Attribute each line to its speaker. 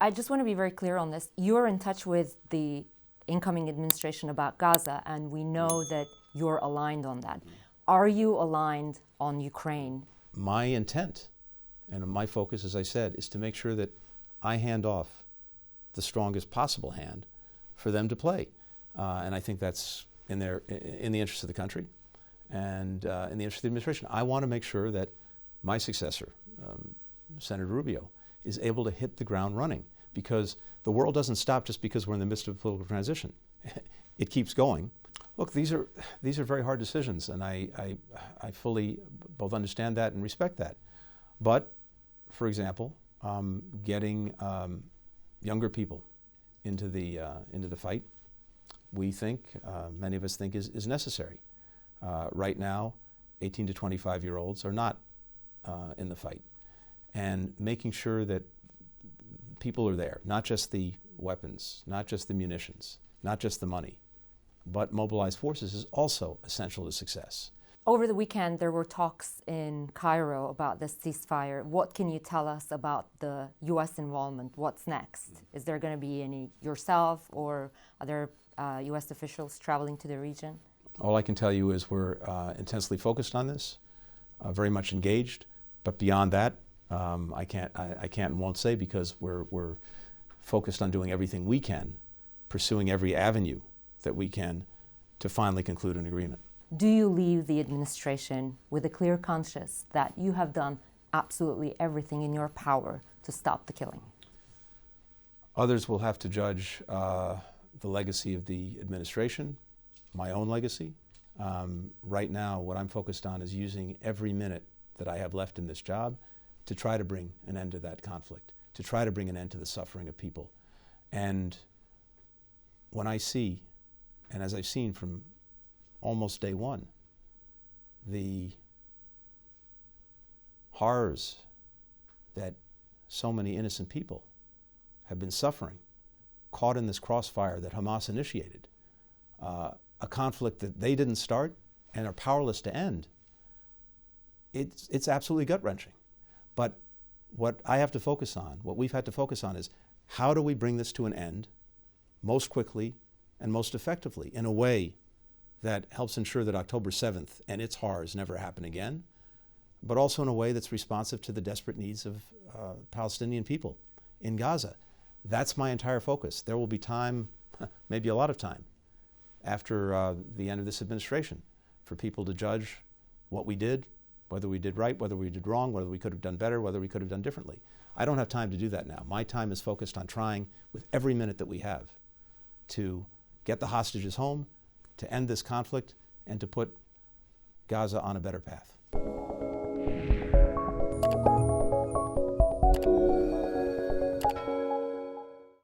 Speaker 1: I just want to be very clear on this. You're in touch with the incoming administration about Gaza, and we know that you're aligned on that. Are you aligned on Ukraine?
Speaker 2: My intent and my focus, as I said, is to make sure that I hand off the strongest possible hand for them to play. And I think that's in the interest of the country and in the interest of the administration. I want to make sure that my successor, Senator Rubio, is able to hit the ground running, because the world doesn't stop just because we're in the midst of a political transition. It keeps going. Look, these are very hard decisions, and I fully both understand that and respect that. But, for example, getting younger people into the fight, we think, many of us think, is necessary. Right now, 18 to 25-year-olds are not in the fight. And making sure that people are there, not just the weapons, not just the munitions, not just the money, but mobilized forces, is also essential to success.
Speaker 1: Over the weekend, there were talks in Cairo about this ceasefire. What can you tell us about the U.S. involvement? What's next? Is there going to be any yourself or other U.S. officials traveling to the region?
Speaker 2: All I can tell you is we're intensely focused on this, very much engaged. But beyond that, I can't and won't say, because we're focused on doing everything we can, pursuing every avenue that we can to finally conclude an agreement.
Speaker 1: Do you leave the administration with a clear conscience that you have done absolutely everything in your power to stop the killing?
Speaker 2: Others will have to judge the legacy of the administration, my own legacy. Right now, what I'm focused on is using every minute that I have left in this job to try to bring an end to that conflict, to try to bring an end to the suffering of people. And when I see, and as I've seen from almost day one, the horrors that so many innocent people have been suffering, caught in this crossfire that Hamas initiated, a conflict that they didn't start and are powerless to end, it's absolutely gut-wrenching. But what I have to focus on, what we've had to focus on, is how do we bring this to an end most quickly and most effectively in a way that helps ensure that October 7th and its horrors never happen again, but also in a way that's responsive to the desperate needs of Palestinian people in Gaza. That's my entire focus. There will be time, maybe a lot of time, after the end of this administration, for people to judge what we did, whether we did right, whether we did wrong, whether we could have done better, whether we could have done differently. I don't have time to do that now. My time is focused on trying, with every minute that we have, to get the hostages home, to end this conflict, and to put Gaza on a better path.